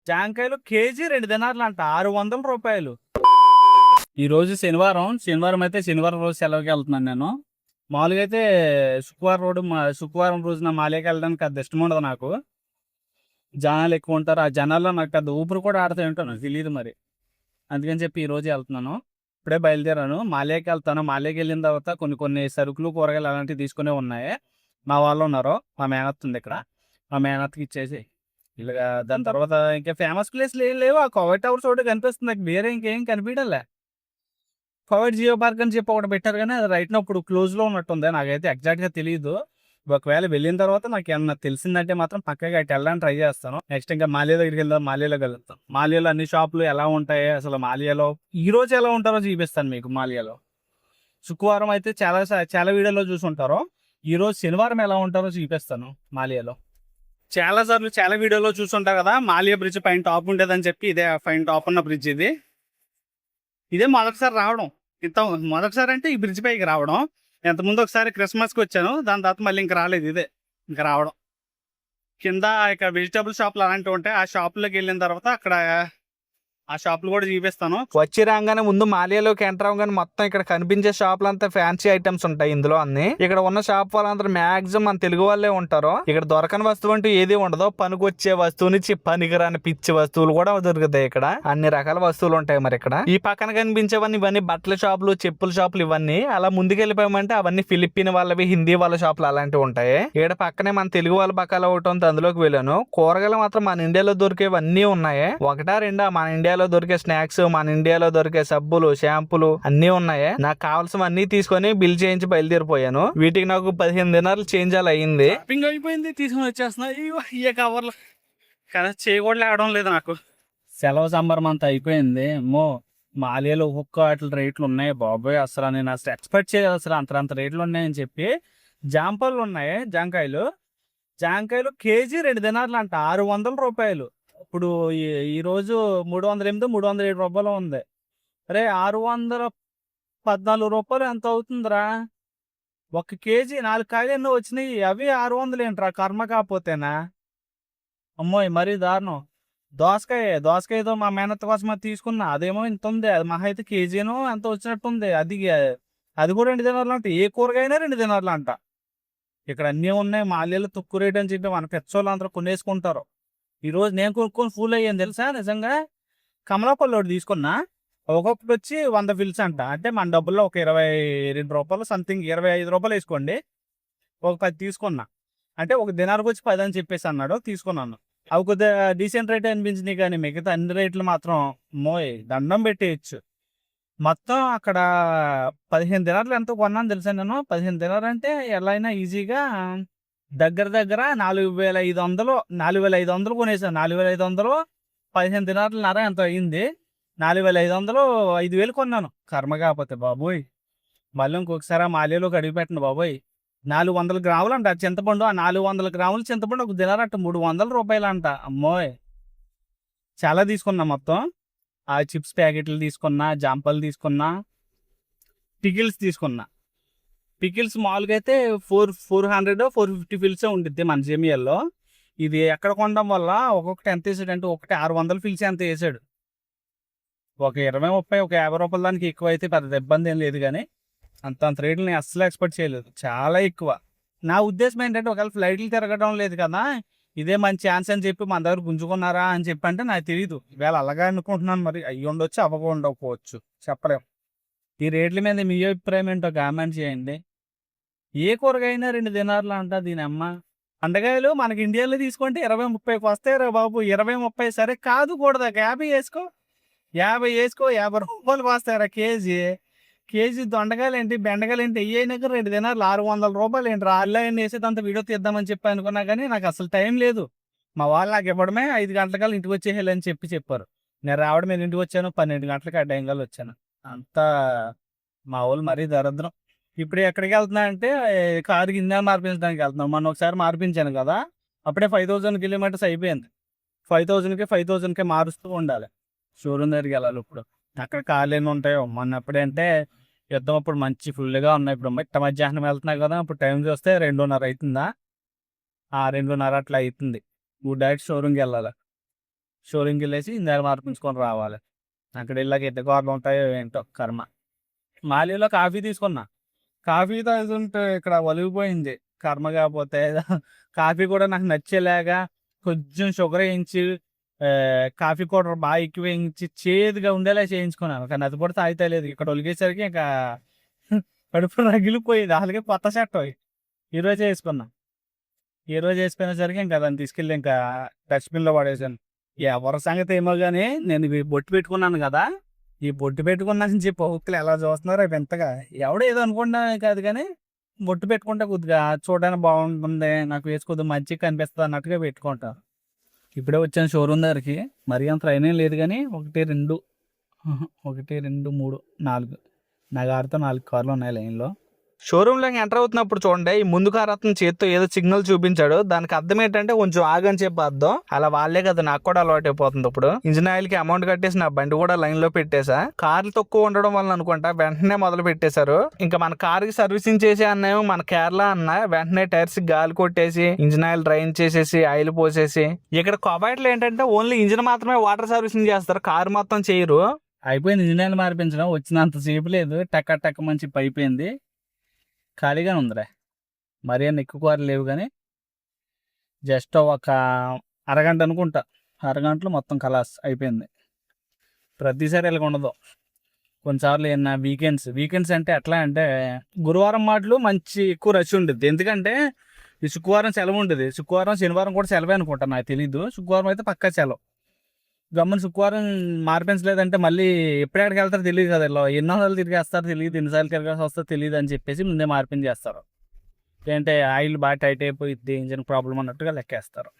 జాంకాయలు కేజీ 2 దినార్లంట. రూ. 600. ఈరోజు శనివారం అయితే శనివారం రోజు సెలవుకి వెళ్తున్నాను నేను. మామూలుగా అయితే శుక్రవారం రోజున మాలేకి వెళ్ళడానికి పెద్ద ఇష్టం ఉండదు నాకు. జనాలు ఎక్కువ ఉంటారు. ఆ జనాల్లో నాకు పెద్ద ఊపిరి కూడా ఆడుతూ ఉంటాను, తెలియదు మరి. అందుకని చెప్పి ఈరోజు వెళ్తున్నాను. ఇప్పుడే బయలుదేరాను. మాలేకి వెళ్తాను. మాలేకి వెళ్ళిన తర్వాత కొన్ని సరుకులు, కూరగాయలు అలాంటివి తీసుకునే ఉన్నాయి. మా వాళ్ళు ఉన్నారు. మా మేనత్త ఉంది ఇక్కడ. మా మేనత్తకి ఇచ్చేసి ఇలాగా దాని తర్వాత ఇంకా ఫేమస్ ప్లేస్లు ఏం లేవు. ఆ కోవై టవర్స్ ఒకటి కనిపిస్తుంది నాకు, వేరే ఇంకేం కనిపించడంలే. కోవై జియో పార్క్ అని చెప్పి ఒకటి పెట్టారు, కానీ అది రైట్ నా ఇప్పుడు క్లోజ్లో ఉన్నట్టుంది. నాకైతే ఎగ్జాక్ట్గా తెలియదు. ఒకవేళ వెళ్ళిన తర్వాత నాకు ఏమన్నా తెలిసిందంటే మాత్రం పక్కగా అటు వెళ్ళడానికి ట్రై చేస్తాను. నెక్స్ట్ ఇంకా మాలియా దగ్గరికి వెళ్దాం. మాలియాలో కలుగుతాం. మాలియాలో అన్ని షాపులు ఎలా ఉంటాయి, అసలు మాలియాలో ఈ రోజు ఎలా ఉంటారో చూపిస్తాను మీకు. మాలియాలో శుక్రవారం అయితే చాలా వీడియోలో చూసి ఉంటారో, ఈ రోజు శనివారం ఎలా ఉంటారో చూపిస్తాను. మాలియాలో చాలా సార్లు చాలా వీడియోలో చూసుంటారు కదా, మాలియా బ్రిడ్జ్ పైన టాప్ ఉండేదని చెప్పి. ఇదే పైన టాప్ ఉన్న బ్రిడ్జ్ ఇదే మొదటిసారి రావడం. మొదటిసారి అంటే ఈ బ్రిడ్జ్ పైకి రావడం. ఎంతముందు ఒకసారి క్రిస్మస్కి వచ్చాను, దాని తర్వాత మళ్ళీ ఇంకా రాలేదు. ఇదే ఇంకా రావడం. కింద ఇక్కడ వెజిటబుల్ షాపులు అలాంటివి ఉంటాయి. ఆ షాపులోకి వెళ్ళిన తర్వాత అక్కడ ఆ షాపులు కూడా చూపిస్తాను. వచ్చి రాగానే ముందు మాలియాలోకి ఎంటర్ అవ్వగానే మొత్తం ఇక్కడ కనిపించే షాపులు అంతా ఫ్యాన్సీ ఐటమ్స్ ఉంటాయి. ఇందులో అన్ని ఇక్కడ ఉన్న షాప్ వాళ్ళందరూ మాక్సిమం మన తెలుగు వాళ్ళే ఉంటారు. ఇక్కడ దొరకని వస్తువు అంటూ ఏది ఉండదు. పనికొచ్చే వస్తువు నుంచి పనికిరాని పిచ్చి వస్తువులు కూడా దొరుకుతాయి. ఇక్కడ అన్ని రకాల వస్తువులు ఉంటాయి. మరి ఇక్కడ ఈ పక్కన కనిపించేవన్నీ ఇవన్నీ బట్టల షాపులు, చెప్పుల షాపులు ఇవన్నీ. అలా ముందుకు వెళ్ళిపోయామంటే అవన్నీ ఫిలిప్పీన్ వాళ్ళవి, హిందీ వాళ్ళ షాపులు అలాంటివి ఉంటాయి. ఇక్కడ పక్కనే మన తెలుగు వాళ్ళ పక్కల ఒకటి ఉంది, అందులోకి వెళ్ళాను. కూరగాయలు మాత్రం మన ఇండియాలో దొరికేవన్నీ ఉన్నాయి. ఒకటా రెండా మన ఇండియాలో దొరికే స్నాక్స్, మన ఇండియాలో దొరికే సబ్బులు, షాంపులు అన్ని ఉన్నాయి. నాకు కావాల్సినవన్నీ తీసుకొని బిల్ చేయించి బయలుదేరిపోయాను. వీటికి నాకు 15 దినాలు చేంజ్ అలా అయింది. షాపింగ్ అయిపోయింది, తీసుకొని వచ్చేస్తున్నా. ఈ కవర్లు కదా చేయకూడదు లేవడం లేదు నాకు. సెలవు సంబరం అంతా అయిపోయింది. మాలియాలో ఒక్కొక్క వాటి రేట్లు ఉన్నాయి బాబోయ్. అసలు నేను అసలు ఎక్స్పెక్ట్ చేయలేదు అసలు అంత రేట్లు ఉన్నాయని చెప్పి. జాంపళ్ళు ఉన్నాయి, జాంకాయలు కేజీ 2 దినార్లంట. రూ. 600. ఇప్పుడు ఈరోజు 308, 307 ఉంది. అరే 614 ఎంత అవుతుందిరా? 1 కేజీ 4 కాయలు ఎన్నో వచ్చినాయి. అవి 600 ఏంట్రా? కర్మ కాకపోతేనా? అమ్మోయ్ మరీ దారుణం. దోసకాయతో మా మేనత్త కోసం అది తీసుకున్నా. అదేమో ఇంత ఉంది. అది మహా అయితే కేజీనో ఎంత వచ్చినట్టుంది. అది కూడా 2 దినార్లంట. ఏ కూరగాయనా 2 దినార్లంట. ఇక్కడ అన్నీ ఉన్నాయి. మాల్యాలో తక్కువ రేట్ అని చెప్పి మన పెచ్చోళ్ళు అందరూ కొనేసుకుంటారు. ఈరోజు నేను కొనుక్కొని ఫుల్ అయ్యాను తెలుసా. నిజంగా కమలాపల్లి ఒకటి తీసుకున్నా. ఒక్కొక్కటి వచ్చి 100 ఫిల్స్ అంట. అంటే మన డబ్బుల్లో ఒక రూ. 22 సంథింగ్, రూ. 25 వేసుకోండి. ఒక 10 తీసుకున్నా. అంటే ఒక దినానికి వచ్చి 10 అని చెప్పేసి అన్నాడు, తీసుకున్నాను. అవి కొద్దిగా డీసెంట్ రేట్ అనిపించినాయి, కానీ మిగతా అన్ని రేట్లు మాత్రం దండం పెట్టేయచ్చు. మొత్తం అక్కడ 15 దినార్లు ఎంతో కొన్నాను తెలుసా నేను. 15 దినాలు అంటే ఎలా అయినా ఈజీగా దగ్గర 4,500 కొనేసాను. 4,500 15 దినార్లన్నర ఎంతో అయింది. 4,500 5,000 కొన్నాను. కర్మ కాకపోతే బాబోయ్. మళ్ళీ ఇంకొకసారి ఆ మాల్యాలోకి అడిగి పెట్టండి బాబోయ్. 400 గ్రాములు అంట చింతపండు. ఆ 400 గ్రాముల చింతపండు ఒక దినారంట రూ. 300 అంట. అమ్మోయ్ చాలా తీసుకున్నా మొత్తం. ఆ చిప్స్ ప్యాకెట్లు తీసుకున్నా, జాంపలు తీసుకున్నా, పికిల్స్ తీసుకున్నా. పికిల్స్ మామూలుగా అయితే 400 450 ఫిల్సే ఉంటుంది మన జేమియాల్లో. ఇది ఎక్కడ కొనడం వల్ల ఒక్కొక్కటి ఎంత వేసాడు అంటే, ఒకటి 600 ఫిల్స్ ఎంత వేసాడు. ఒక 20, 30, ఒక రూ. 50 దానికి ఎక్కువ అయితే పెద్ద ఇబ్బంది ఏం లేదు, కానీ అంత రేట్లు నేను అస్సలు ఎక్స్పెక్ట్ చేయలేదు. చాలా ఎక్కువ. నా ఉద్దేశం ఏంటంటే, ఒకవేళ ఫ్లైట్లు తిరగడం లేదు కదా, ఇదే మంచి ఛాన్స్ అని చెప్పి మన దగ్గర గుంజుకున్నారా అని చెప్పి అంటే నాకు తెలియదు. ఇవాళ అలాగే అనుకుంటున్నాను. మరి అయ్యి ఉండొచ్చు, అవ్వకపోవచ్చు, చెప్పలేం. ఈ రేట్ల మీద మీ అభిప్రాయం ఏంటో కామెంట్ చేయండి. ఏ కూరగాయనా 2 దినార్లు అంట దీనమ్మ. అండకాయలు మనకి ఇండియాలో తీసుకుంటే 20, 30కి వస్తాయిరా బాబు. 20, 30 సరే కాదు కూడదా, 50 వేసుకో. 50 వేసుకో, రూ. 50 వస్తాయిరా కేజీ. దొండకాయలు ఏంటి, బెండకాయలు ఏంటి, అయినాక 2 దినార్లు రూ. 600 ఏంటి? ఆన్లైన్ వేసేదంత వీడియో తీద్దామని చెప్పి అనుకున్నా, కానీ నాకు అసలు టైం లేదు. మా వాళ్ళు నాకు ఇవ్వడమే 5 గంటలకల్లా ఇంటికి వచ్చేయాలని చెప్పారు. నేను రావడం నేను ఇంటికి వచ్చాను 12 గంటలకి, ఆ టైం కల్లా వచ్చాను. అంతా మా వాళ్ళు మరీ దరిద్రం. ఇప్పుడు ఎక్కడికి వెళ్తున్నా అంటే, కారుకి ఇంజన్ మార్పించడానికి వెళ్తున్నాం. మొన్న ఒకసారి మార్పించాను కదా, అప్పుడే 5000 కిలోమీటర్స్ అయిపోయింది. 5,000కే మారుస్తూ ఉండాలి. షోరూమ్ దగ్గరికి వెళ్ళాలి. ఇప్పుడు అక్కడ కార్లు ఎన్ని ఉంటాయో. మొన్న ఎప్పుడంటే యుద్ధం అప్పుడు మంచి ఫుల్గా ఉన్నాయి. ఇప్పుడు మిట్ట మధ్యాహ్నం వెళ్తున్నాయి కదా, ఇప్పుడు టైం చూస్తే 2:30 అవుతుందా. 2:30 అట్లా అవుతుంది. డైరెక్ట్ షోరూమ్కి వెళ్ళాలి. షోరూమ్కి వెళ్ళేసి ఇందాక మార్పించుకొని రావాలి. అక్కడ వెళ్ళాక ఎన్ని కార్లు ఉంటాయో ఏంటో కర్మ. మాలియాలో కాఫీ తీసుకున్నా. కాఫీ తాగుతుంటే ఇక్కడ ఒలిగిపోయింది. కర్మ కాకపోతే కాఫీ కూడా నాకు నచ్చేలాగా కొంచెం షుగర్ వేయించి కాఫీ పౌడర్ బాగా ఎక్కువ వేయించి చేదుగా ఉండేలా చేయించుకున్నాను. కానీ అది కూడా తాగితే లేదు. ఇక్కడ ఒలిగేసరికి ఇంకా కడుపు రగిలిపోయింది. అలాగే కొత్త షర్ట్ ఈరోజే వేసుకున్నా. ఈరోజు వేసుకునేసరికి ఇంకా దాన్ని తీసుకెళ్ళి ఇంకా డస్ట్బిన్లో పడేసాను. ఎవరి సంగతి ఏమో కానీ నేను ఇవి బొట్టు పెట్టుకున్నాను కదా, ఈ బొట్టు పెట్టుకున్నాను చెప్పి ఒక్కరు ఎలా చూస్తున్నారు అవి ఎంతగా. ఎవడో ఏదో అనుకుంటా కాదు కానీ బొట్టు పెట్టుకుంటే కొద్దిగా చూడడానికి బాగుంటుంది, నాకు వేసి కొద్దిగా మంచిగా కనిపిస్తుంది అన్నట్టుగా పెట్టుకుంటా. ఇప్పుడే వచ్చాను షోరూమ్ దగ్గరికి. మరీ అంత ట్రైన్ ఏం లేదు కానీ 1, 2 1, 2, 3, 4 నా కారుతో 4 కార్లు ఉన్నాయి లైన్లో. షోరూంలోకి ఎంటర్ అవుతున్నప్పుడు చూడండి, ఈ ముందు కారు అతను చేత్తో ఏదో సిగ్నల్ చూపించాడు. దానికి అర్థం ఏంటంటే కొంచెం ఆగని చెప్పి అర్థం. అలా వాళ్ళే కదా, నాకు కూడా అలవాటు అయిపోతుంది. ఇప్పుడు ఇంజిన్ ఆయిల్ కి అమౌంట్ కట్టేసి నా బండి కూడా లైన్ లో పెట్టేసా. కార్లు తక్కువ ఉండడం వల్ల అనుకుంటా వెంటనే మొదలు పెట్టేశారు. ఇంకా మన కార్ కి సర్వీసింగ్ చేసే అన్నాయో మన కేరళ అన్న వెంటనే టైర్స్ గాలి కొట్టేసి ఇంజిన్ ఆయిల్ డ్రైన్ చేసేసి ఆయిల్ పోసేసి. ఇక్కడ కొబాయిట్లో ఏంటంటే ఓన్లీ ఇంజిన్ మాత్రమే వాటర్ సర్వీసింగ్ చేస్తారు, కారు మొత్తం చేయరు. అయిపోయింది ఇంజిన్ ఆయిల్ మార్పించడం. వచ్చినంత సేపు లేదు, టక్క టక్క మంచి అయిపోయింది. ఖాళీగానే ఉందిరా, మరీ అన్ని ఎక్కువ కార్లు లేవు కానీ జస్ట్ ఒక అరగంట అనుకుంటా, అరగంటలో మొత్తం కలాస్ అయిపోయింది. ప్రతిసారి ఇలాగ ఉండదు. కొన్నిసార్లు ఏమన్నా వీకెండ్స్ అంటే ఎట్లా అంటే గురువారం మాటలు మంచి ఎక్కువ రష్ ఉండేది. ఎందుకంటే ఈ శుక్రవారం సెలవు ఉండేది. శుక్రవారం శనివారం కూడా సెలవే అనుకుంటా, నాకు తెలీదు. శుక్రవారం అయితే పక్కా సెలవు. గమ్మని శుక్రవారం మార్పించలేదంటే మళ్ళీ ఎప్పుడెక్కడికి వెళ్తారో తెలియదు కదా, ఇలా ఎన్నోసార్లు తిరిగేస్తారో తెలియదు, ఎన్నిసార్లు తిరగాల్సి వస్తుందో తెలియదు అని చెప్పేసి ముందే మార్పించేస్తారు. ఏంటంటే ఆయిల్ బాగా టైట్ అయిపోయింది, ఇంజిన్ ప్రాబ్లం అన్నట్టుగా లెక్కేస్తారు.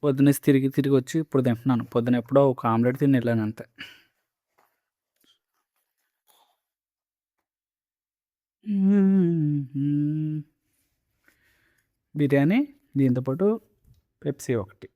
పొద్దున్నేసి తిరిగి వచ్చి ఇప్పుడు తింటున్నాను. పొద్దున ఎప్పుడో ఒక ఆమ్లెట్ తిని వెళ్ళాను అంతే. బిర్యానీ, దీంతోపాటు పెప్సీ ఒకటి.